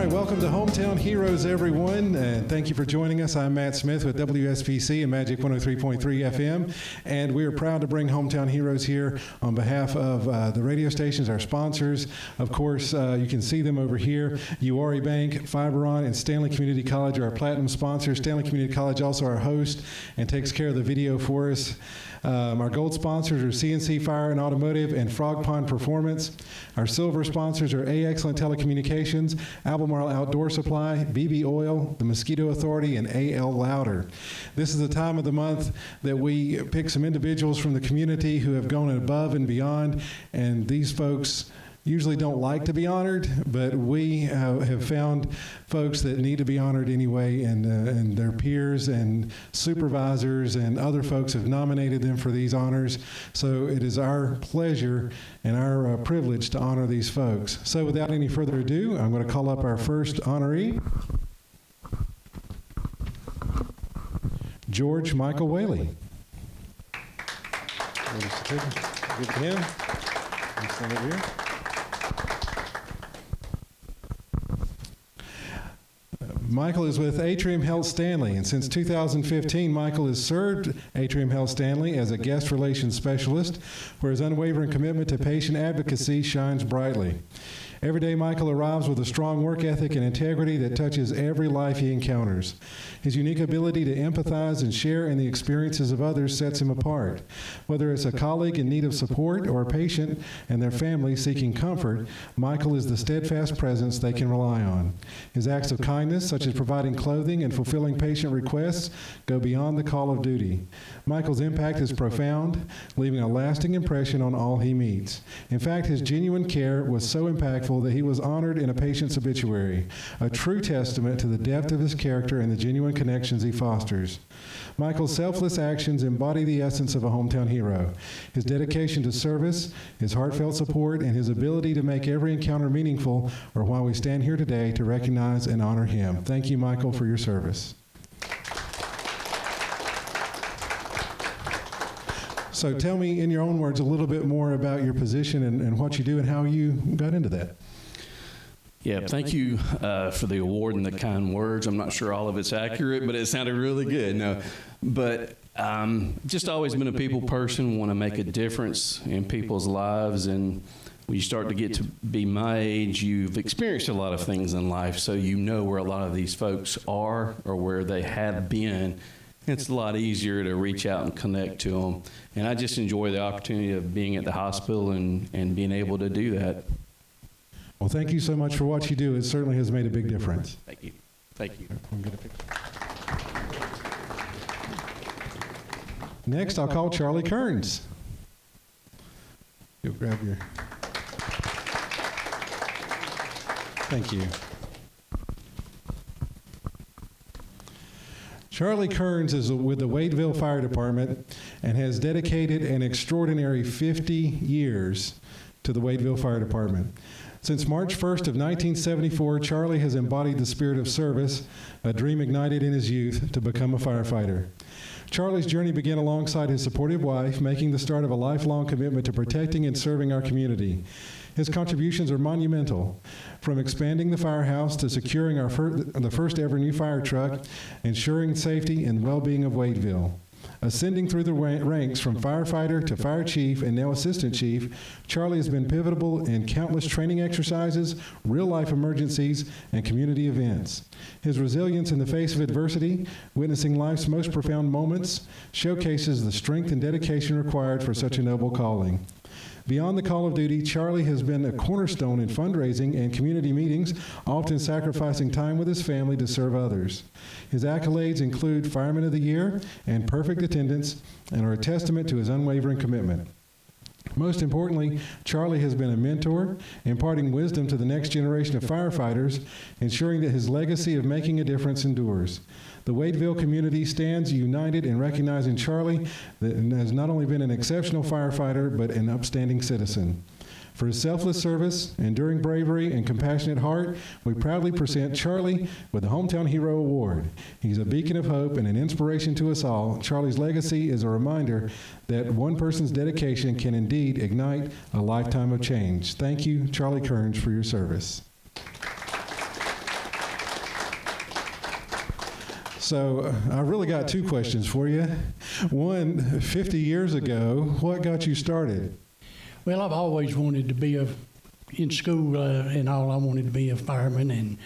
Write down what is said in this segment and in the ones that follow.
right, welcome to Hometown Heroes, everyone, and thank you for joining us. I'm Matt Smith with WSPC and Magic 103.3 FM, and we are proud to bring Hometown Heroes here on behalf of the radio stations, our sponsors. Of course, you can see them over here. Uwharrie Bank, Fiberon, and Stanley Community College are our platinum sponsors. Stanley Community College also our host and takes care of the video for us. Our gold sponsors are CNC Fire and Automotive and Frog Pond Performance. Our silver sponsors are A Excellent Telecommunications, Albemarle Outdoor Supply, BB Oil, the Mosquito Authority, and A.L. Louder. This is the time of the month that we pick some individuals from the community who have gone above and beyond, and these folks usually don't like to be honored, but we have found folks that need to be honored anyway, and their peers and supervisors and other folks have nominated them for these honors. So it is our pleasure and our privilege to honor these folks. So without any further ado, I'm going to call up our first honoree, George Michael Whaley. Give it to him. Stand over here. Michael is with Atrium Health Stanley, and since 2015, Michael has served Atrium Health Stanley as a guest relations specialist, where his unwavering commitment to patient advocacy shines brightly. Every day, Michael arrives with a strong work ethic and integrity that touches every life he encounters. His unique ability to empathize and share in the experiences of others sets him apart. Whether it's a colleague in need of support or a patient and their family seeking comfort, Michael is the steadfast presence they can rely on. His acts of kindness, such as providing clothing and fulfilling patient requests, go beyond the call of duty. Michael's impact is profound, leaving a lasting impression on all he meets. In fact, his genuine care was so impactful that he was honored in a patient's obituary, a true testament to the depth of his character and the genuine connections he fosters. Michael's selfless actions embody the essence of a hometown hero. His dedication to service, his heartfelt support, and his ability to make every encounter meaningful are why we stand here today to recognize and honor him. Thank you, Michael, for your service. So tell me in your own words a little bit more about your position and what you do and how you got into that. Yeah, thank you for the award and the kind words. I'm not sure all of it's accurate, but it sounded really good. No, but just always been a people person, want to make a difference in people's lives. And when you start to get to be my age, you've experienced a lot of things in life, so you know where a lot of these folks are or where they have been. It's a lot easier to reach out and connect to them. And I just enjoy the opportunity of being at the hospital and being able to do that. Well, thank you so much for what you do. It certainly has made a big difference. Thank you. Thank you. Next, I'll call Charlie Kearns. You'll grab your... Thank you. Charlie Kearns is with the Wadeville Fire Department and has dedicated an extraordinary 50 years to the Wadeville Fire Department. Since March 1st of 1974, Charlie has embodied the spirit of service, a dream ignited in his youth to become a firefighter. Charlie's journey began alongside his supportive wife, making the start of a lifelong commitment to protecting and serving our community. His contributions are monumental, from expanding the firehouse to securing the first ever new fire truck, ensuring safety and well-being of Wadeville. Ascending through the ranks from firefighter to fire chief and now assistant chief, Charlie has been pivotal in countless training exercises, real-life emergencies, and community events. His resilience in the face of adversity, witnessing life's most profound moments, showcases the strength and dedication required for such a noble calling. Beyond the call of duty, Charlie has been a cornerstone in fundraising and community meetings, often sacrificing time with his family to serve others. His accolades include Fireman of the Year and perfect attendance, and are a testament to his unwavering commitment. Most importantly, Charlie has been a mentor, imparting wisdom to the next generation of firefighters, ensuring that his legacy of making a difference endures. The Wadeville community stands united in recognizing Charlie that has not only been an exceptional firefighter, but an upstanding citizen. For his selfless service, enduring bravery, and compassionate heart, we proudly present Charlie with the Hometown Hero Award. He's a beacon of hope and an inspiration to us all. Charlie's legacy is a reminder that one person's dedication can indeed ignite a lifetime of change. Thank you, Charlie Kearns, for your service. So I really got two questions for you. One, 50 years ago, what got you started? Well, I've always wanted to be in school and all. I wanted to be a fireman. And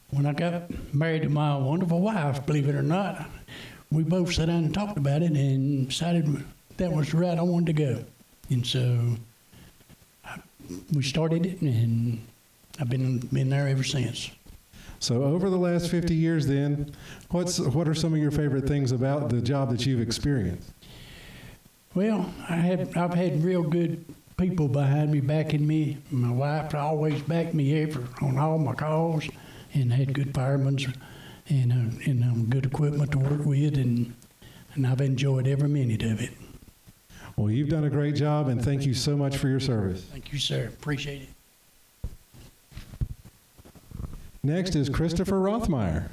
when I got married to my wonderful wife, believe it or not, we both sat down and talked about it and decided that was the route I wanted to go. And so we started it, and I've been there ever since. So over the last 50 years then, what are some of your favorite things about the job that you've experienced? Well, I've had real good people behind me, backing me. My wife always backed me on all my calls, and had good firemen and good equipment to work with, and I've enjoyed every minute of it. Well, you've done a great job, and thank you so much for your service. Thank you, sir. Appreciate it. Next is Christopher Rothmeyer.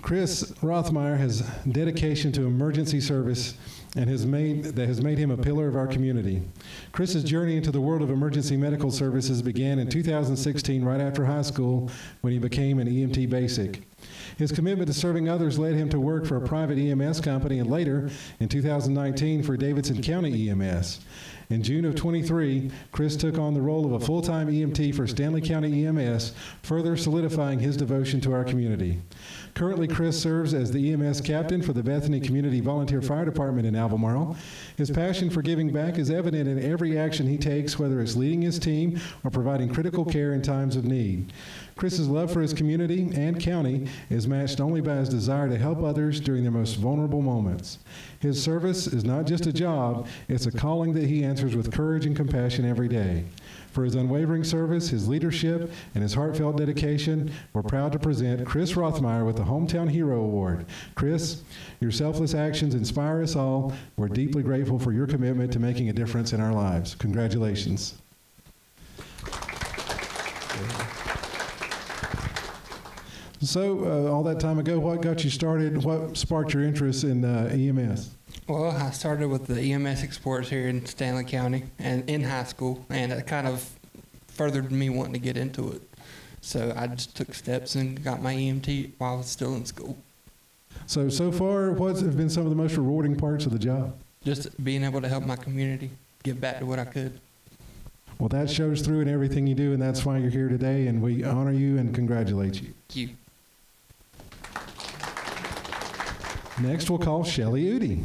Chris Rothmeyer has dedication to emergency service and has made him a pillar of our community. Chris's journey into the world of emergency medical services began in 2016, right after high school, when he became an EMT basic. His commitment to serving others led him to work for a private EMS company, and later, in 2019, for Davidson County EMS. In June of 23, Chris took on the role of a full-time EMT for Stanley County EMS, further solidifying his devotion to our community. Currently, Chris serves as the EMS captain for the Bethany Community Volunteer Fire Department in Albemarle. His passion for giving back is evident in every action he takes, whether it's leading his team or providing critical care in times of need. Chris's love for his community and county is matched only by his desire to help others during their most vulnerable moments. His service is not just a job, it's a calling that he answers with courage and compassion every day. For his unwavering service, his leadership, and his heartfelt dedication, we're proud to present Chris Rothmeyer with the Hometown Hero Award. Chris, your selfless actions inspire us all. We're deeply grateful for your commitment to making a difference in our lives. Congratulations. So, all that time ago, what got you started? What sparked your interest in EMS? Well, I started with the EMS Explorers here in Stanley County and in high school, and it kind of furthered me wanting to get into it. So I just took steps and got my EMT while I was still in school. So far, what have been some of the most rewarding parts of the job? Just being able to help my community, give back to what I could. Well, that shows through in everything you do, and that's why you're here today, and we honor you and congratulate you. Thank you. Next, we'll call Shelley Udi.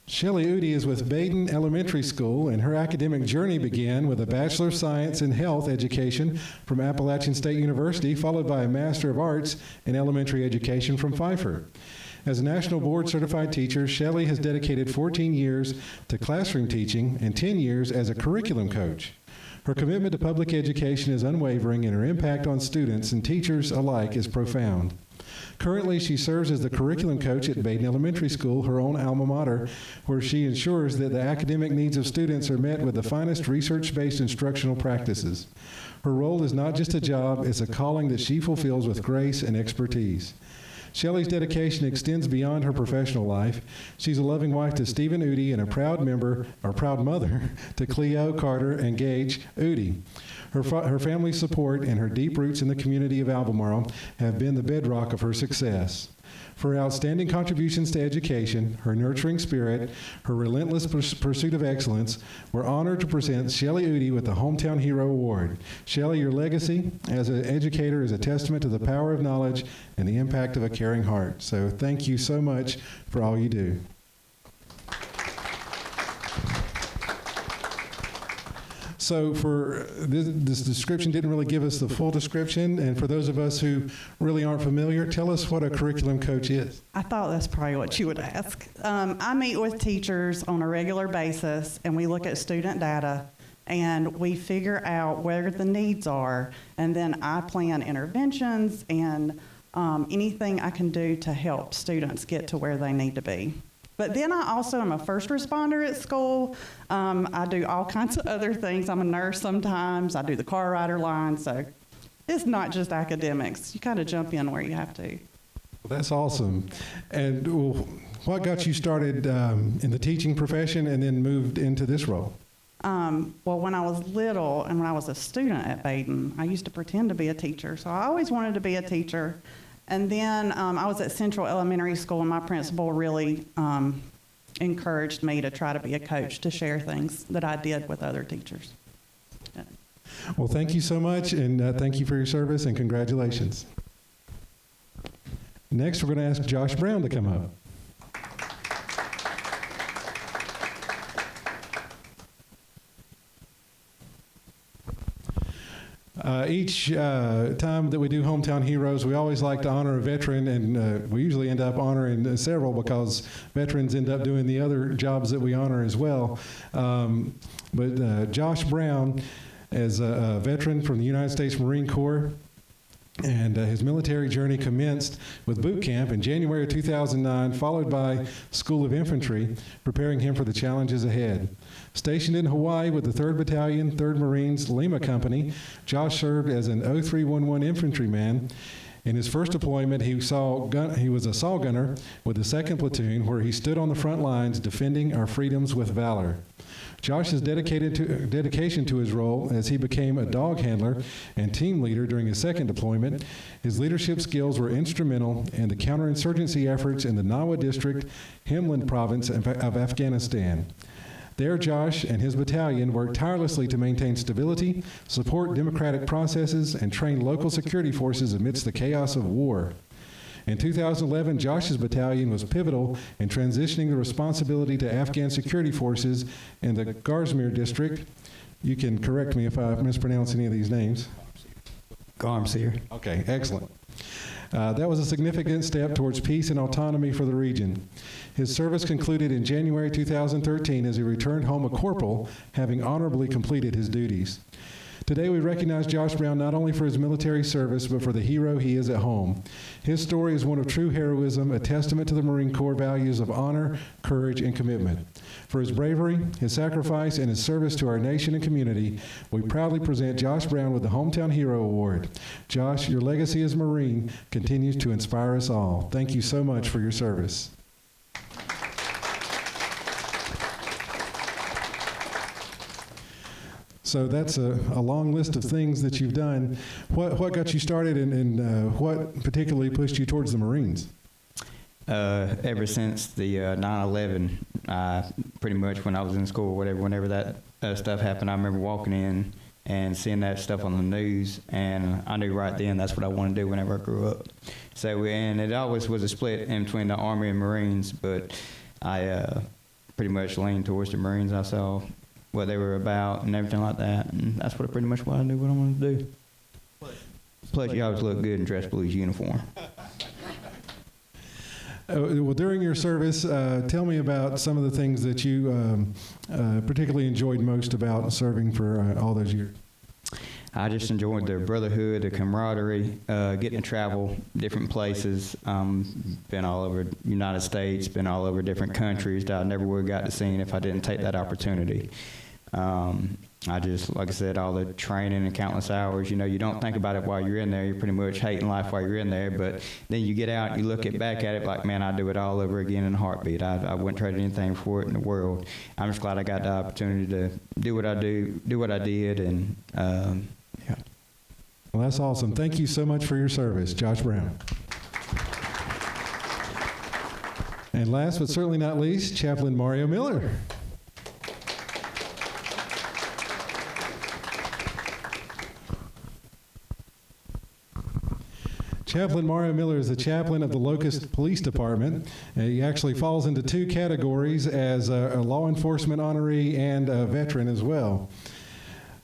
Shelley Udi is with Baden Elementary School, and her academic journey began with a Bachelor of Science in Health Education from Appalachian State University, followed by a Master of Arts in Elementary Education from Pfeiffer. As a national board-certified teacher, Shelley has dedicated 14 years to classroom teaching and 10 years as a curriculum coach. Her commitment to public education is unwavering, and her impact on students and teachers alike is profound. Currently, she serves as the curriculum coach at Baden Elementary School, her own alma mater, where she ensures that the academic needs of students are met with the finest research-based instructional practices. Her role is not just a job, it's a calling that she fulfills with grace and expertise. Shelley's dedication extends beyond her professional life. She's a loving wife to Stephen Udi and a proud mother to Cleo, Carter, and Gage Udi. Her family's support and her deep roots in the community of Albemarle have been the bedrock of her success. For her outstanding contributions to education, her nurturing spirit, her relentless pursuit of excellence, we're honored to present Shelley Udi with the Hometown Hero Award. Shelley, your legacy as an educator is a testament to the power of knowledge and the impact of a caring heart. So thank you so much for all you do. So for this description didn't really give us the full description, and for those of us who really aren't familiar, tell us what a curriculum coach is. I thought that's probably what you would ask. I meet with teachers on a regular basis, and we look at student data, and we figure out where the needs are, and then I plan interventions and anything I can do to help students get to where they need to be. But then I also am a first responder at school. I do all kinds of other things. I'm a nurse sometimes. I do the car rider line. So it's not just academics. You kind of jump in where you have to. Well, that's awesome. And what got you started in the teaching profession and then moved into this role? Well, when I was little and when I was a student at Baden, I used to pretend to be a teacher. So I always wanted to be a teacher. And then I was at Central Elementary School, and my principal really encouraged me to try to be a coach, to share things that I did with other teachers. Well, thank you so much, and thank you for your service, and congratulations. Next, we're going to ask Josh Brown to come up. Each time that we do Hometown Heroes, we always like to honor a veteran, and we usually end up honoring several because veterans end up doing the other jobs that we honor as well. But Josh Brown is a veteran from the United States Marine Corps, and his military journey commenced with boot camp in January of 2009, followed by School of Infantry, preparing him for the challenges ahead. Stationed in Hawaii with the 3rd Battalion, 3rd Marines Lima Company, Josh served as an 0311 infantryman. In his first deployment, he was a saw gunner with the 2nd Platoon, where he stood on the front lines defending our freedoms with valor. Josh's dedication to his role as he became a dog handler and team leader during his 2nd deployment. His leadership skills were instrumental in the counterinsurgency efforts in the Nawa District, Himland Province of Afghanistan. There, Josh and his battalion worked tirelessly to maintain stability, support democratic processes, and train local security forces amidst the chaos of war. In 2011, Josh's battalion was pivotal in transitioning the responsibility to Afghan security forces in the Garsmere district. You can correct me if I mispronounce any of these names. Garmseer. Okay, excellent. That was a significant step towards peace and autonomy for the region. His service concluded in January 2013 as he returned home a corporal, having honorably completed his duties. Today, we recognize Josh Brown not only for his military service, but for the hero he is at home. His story is one of true heroism, a testament to the Marine Corps values of honor, courage, and commitment. For his bravery, his sacrifice, and his service to our nation and community, we proudly present Josh Brown with the Hometown Hero Award. Josh, your legacy as Marine continues to inspire us all. Thank you so much for your service. So that's a long list of things that you've done. What got you started, and what particularly pushed you towards the Marines? Ever since the 9/11, pretty much when I was in school, whenever that stuff happened, I remember walking in and seeing that stuff on the news, and I knew right then that's what I wanted to do whenever I grew up. So, and it always was a split in between the Army and Marines, but I pretty much leaned towards the Marines. I saw what they were about and everything like that, and that's pretty much what I knew what I wanted to do. Plus, you always look good in dress blues uniform. Well, during your service, tell me about some of the things that you particularly enjoyed most about serving for all those years. I just enjoyed the brotherhood, the camaraderie, getting to travel different places. Been all over the United States, been all over different countries that I never would have got to see if I didn't take that opportunity. I just, like I said, all the training and countless hours, you don't think about it while you're in there. You're pretty much hating life while you're in there. But then you get out and you look back at it like, man, I'd do it all over again in a heartbeat. I wouldn't trade anything for it in the world. I'm just glad I got the opportunity to do what I did, and yeah. Well, that's awesome. Thank you so much for your service, Josh Brown. And last but certainly not least, Chaplain Mario Miller. Chaplain Mario Miller is the chaplain of the Locust Police Department. He actually falls into two categories as a law enforcement honoree and a veteran as well.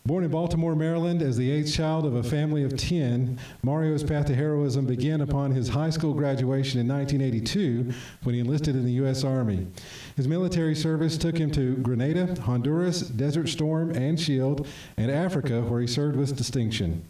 Born in Baltimore, Maryland, as the 8th child of a family of 10, Mario's path to heroism began upon his high school graduation in 1982 when he enlisted in the U.S. Army. His military service took him to Grenada, Honduras, Desert Storm, and Shield, and Africa, where he served with distinction.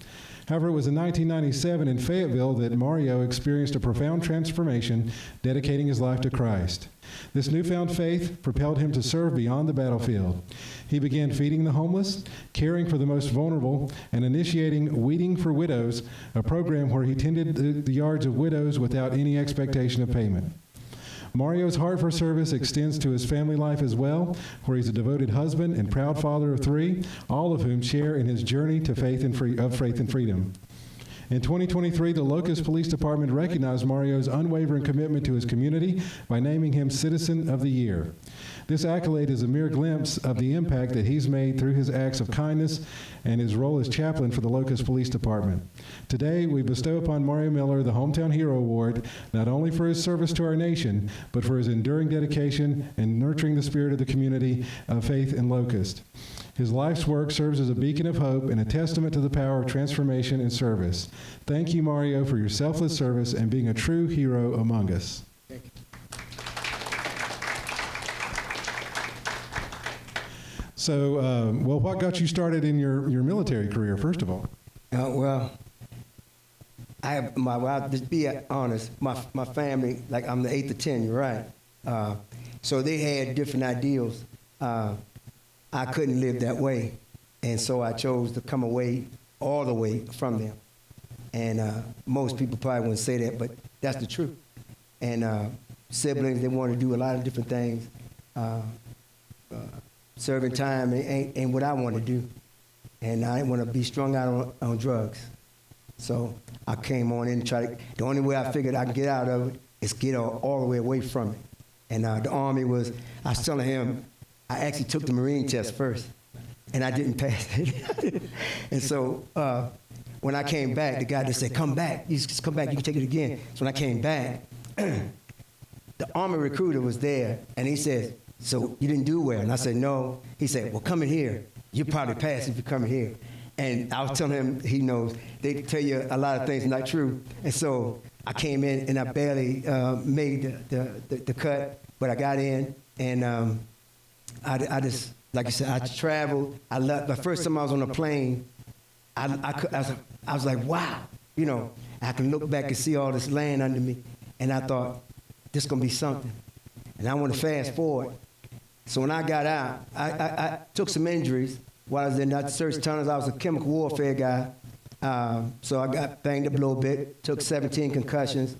However, it was in 1997 in Fayetteville that Mario experienced a profound transformation, dedicating his life to Christ. This newfound faith propelled him to serve beyond the battlefield. He began feeding the homeless, caring for the most vulnerable, and initiating Weeding for Widows, a program where he tended the yards of widows without any expectation of payment. Mario's heart for service extends to his family life as well, where he's a devoted husband and proud father of 3, all of whom share in his journey to faith and freedom. In 2023, the Locust Police Department recognized Mario's unwavering commitment to his community by naming him Citizen of the Year. This accolade is a mere glimpse of the impact that he's made through his acts of kindness and his role as chaplain for the Locust Police Department. Today, we bestow upon Mario Miller the Hometown Hero Award, not only for his service to our nation, but for his enduring dedication and nurturing the spirit of the community of faith in Locust. His life's work serves as a beacon of hope and a testament to the power of transformation and service. Thank you, Mario, for your selfless service and being a true hero among us. So, what got you started in your military career, first of all? Well, just be honest, my family, like I'm the 8th of 10, you're right. So they had different ideals. I couldn't live that way. And so I chose to come away all the way from them. And most people probably wouldn't say that, but that's the truth. And siblings, they want to do a lot of different things. Serving time ain't what I want to do. And I didn't want to be strung out on drugs. So I came on in and tried to, the only way I figured I could get out of it is get all the way away from it. And the Army was, I was telling him, I actually took the Marine test first, and I didn't pass it. And so when I came back, the guy just said, come back. You just come back, you can take it again. So when I came back, the Army recruiter was there, and he said, so you didn't do well? And I said, no. He said, well, come in here. You probably pass if you come in here. And I was telling him, he knows, they tell you a lot of things not true. And so I came in, and I barely made the cut, but I got in, and I just, like I said, I traveled. I left. The first time I was on a plane, I was like, wow, you know, I can look back and see all this land under me. And I thought, this is going to be something. And I want to fast forward. So when I got out, I took some injuries while I was in that search tunnels. I was a chemical warfare guy. So I got banged up a little bit, took 17 concussions,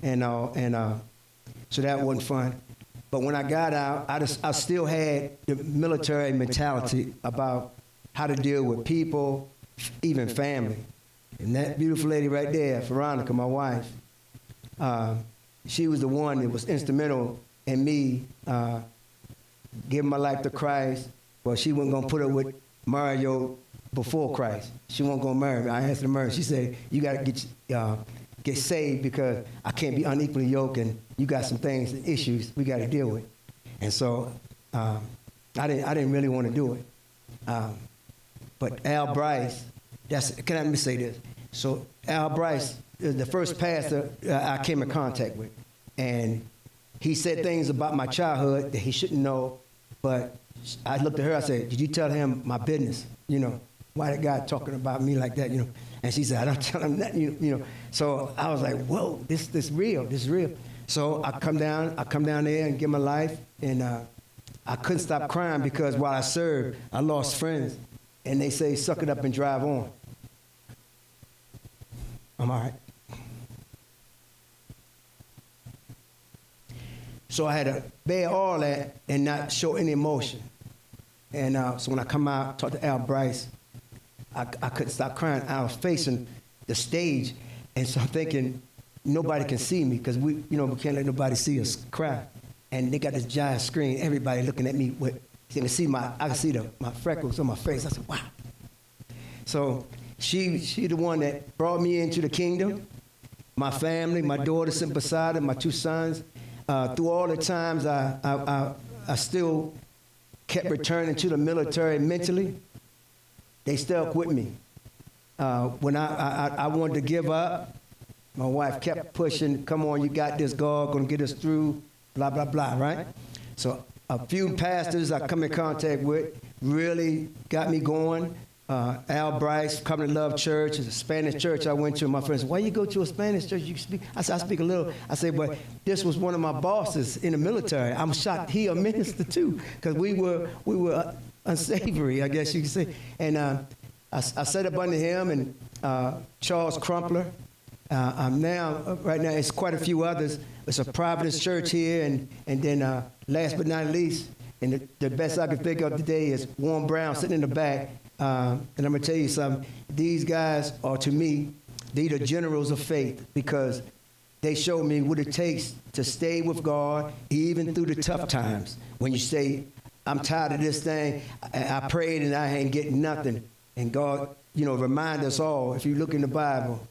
and so that wasn't fun. But when I got out, I still had the military mentality about how to deal with people, even family. And that beautiful lady right there, Veronica, my wife, she was the one that was instrumental in me giving my life to Christ. Well, she wasn't going to put up with Mario before Christ. She wasn't going to marry me. I asked her to marry. She said, you got to get saved because I can't be unequally yoked, and you got some things and issues we got to deal with. And so I didn't really want to do it. But Al Bryce, can I let me say this? So Al Bryce is the first pastor I came in contact with. And he said things about my childhood that he shouldn't know, but I looked at her, I said, did you tell him my business? You know, why that guy talking about me like that, you know? And she said, I don't tell him that, you know. So I was like, whoa, this is real. So I come down there and give my life, and I couldn't stop crying because while I served, I lost friends. And they say, suck it up and drive on. I'm all right. So I had to bear all that and not show any emotion. And so when I come out, talk to Al Bryce, I couldn't stop crying. I was facing the stage, and so I'm thinking, nobody can see me because we can't let nobody see us cry. And they got this giant screen, everybody looking at me with, I can see my freckles on my face. I said, wow. So she the one that brought me into the kingdom. My family, my daughter sitting beside her, my 2 sons. Through all the times I still kept returning to the military mentally, they stuck with me. When I wanted to give up, my wife kept pushing, come on, you got this, God, gonna get us through, blah, blah, blah, right? So a few pastors I come in contact with really got me going. Al Bryce, Covenant Love Church. It's a Spanish church I went to. My friends, why you go to a Spanish church? You speak? I said, I speak a little. I said, but this was one of my bosses in the military. I'm shocked he a minister too, because we were unsavory, I guess you could say. And I sat up under him and Charles Crumpler. Right now, it's quite a few others. It's a Providence church here, and then last but not least, and the best I can think of today is Warren Brown sitting in the back. And I'm going to tell you something. These guys are, to me, they're the generals of faith, because they showed me what it takes to stay with God, even through the tough times. When you say, I'm tired of this thing, I prayed and I ain't getting nothing. And God, remind us all, if you look in the Bible,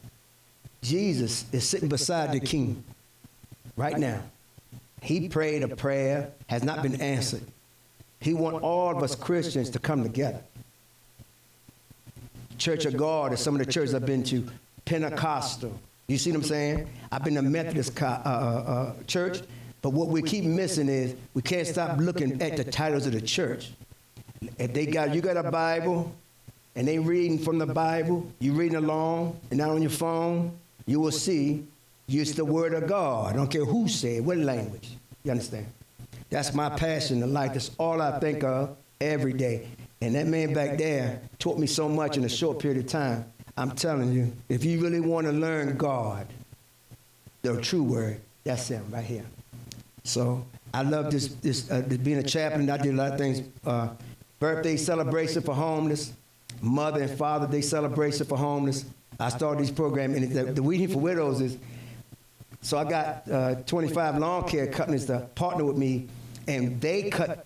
Jesus is sitting beside the king right now. He prayed a prayer, has not been answered. He wants all of us Christians to come together. Church of God is some of the churches I've been to. Pentecostal. You see what I'm saying? I've been to Methodist church, but what we keep missing is we can't stop looking at the titles of the church. If you got a Bible, and they reading from the Bible, you reading along, and not on your phone, you will see it's the Word of God. I don't care who said, what language. You understand? That's my passion in life. That's all I think of every day. And that man back there taught me so much in a short period of time. I'm telling you, if you really want to learn God, the true word, that's him right here. So I love this being a chaplain. I did a lot of things. Birthday celebration for homeless, Mother and Father Day celebration for homeless. I started this program, and the Weeding for Widows is, so I got 25 lawn care companies to partner with me, and they cut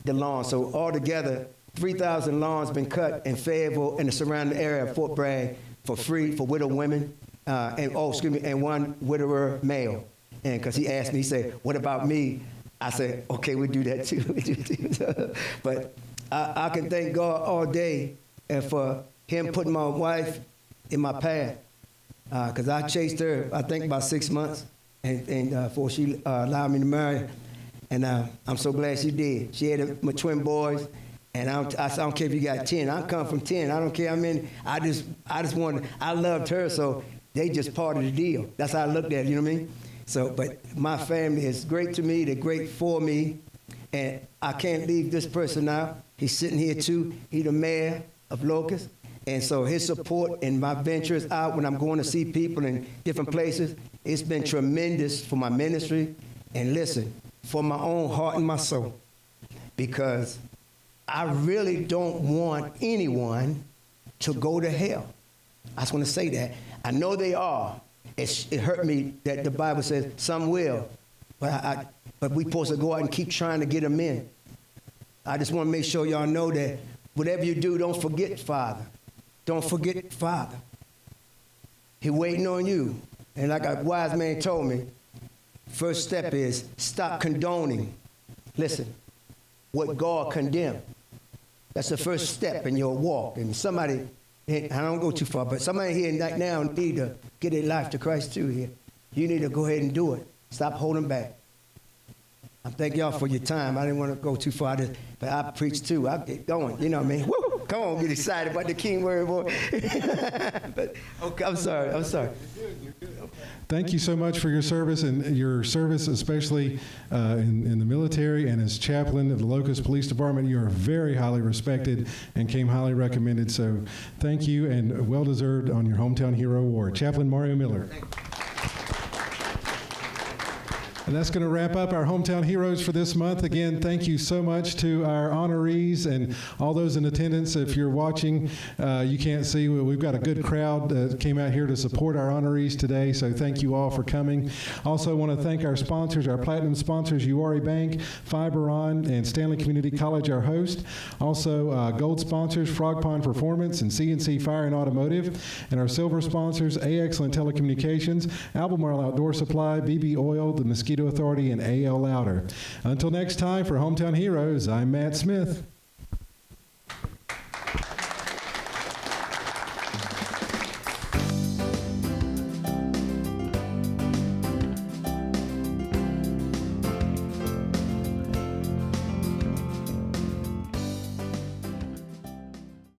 the lawn. So altogether, 3,000 lawns been cut in Fayetteville and the surrounding area of Fort Bragg for free for widow women, and one widower male. And because he asked me, he said, "What about me?" I said, "Okay, we do that too." But I can thank God all day for him putting my wife in my path, because I chased her, I think, about 6 months, and before she allowed me to marry her. And I'm so glad she did. She had my twin boys. And I don't care if you got 10. I come from 10. I don't care how many. I just wanted. I loved her, so they just part of the deal. That's how I looked at it. You know what I mean? So, but my family is great to me. They're great for me, and I can't leave this person out. He's sitting here too. He's the mayor of Locust, and so his support in my ventures out when I'm going to see people in different places, it's been tremendous for my ministry. And listen, for my own heart and my soul, because I really don't want anyone to go to hell. I just want to say that. I know they are. It hurt me that the Bible says some will, but we're supposed to go out and keep trying to get them in. I just want to make sure y'all know that whatever you do, don't forget Father. Don't forget Father. He's waiting on you. And like a wise man told me, first step is stop condoning. Listen, what God condemned. That's the first step in your walk. And somebody, I don't go too far, but somebody here right now need to get their life to Christ too here. You need to go ahead and do it. Stop holding back. I thank y'all for your time. I didn't want to go too far, but I preach too. I get going, you know what I mean? Woo! Come on, get excited about the King Word, boy. But, okay, I'm sorry. Thank you so much for your service, and your service especially in the military and as chaplain of the Locust Police Department. You are very highly respected and came highly recommended. So thank you, and well-deserved on your Hometown Hero Award. Chaplain Mario Miller. And that's going to wrap up our Hometown Heroes for this month. Again, thank you so much to our honorees and all those in attendance. If you're watching, you can't see, we've got a good crowd that came out here to support our honorees today, so thank you all for coming. Also want to thank our sponsors, our platinum sponsors, Uwharrie Bank, Fiberon, and Stanley Community College, our host. Also, gold sponsors, Frog Pond Performance and CNC Fire and Automotive. And our silver sponsors, A-Excellent Telecommunications, Albemarle Outdoor Supply, BB Oil, the Mosquito Authority, and A.L. Louder. Until next time, for Hometown Heroes, I'm Matt Smith.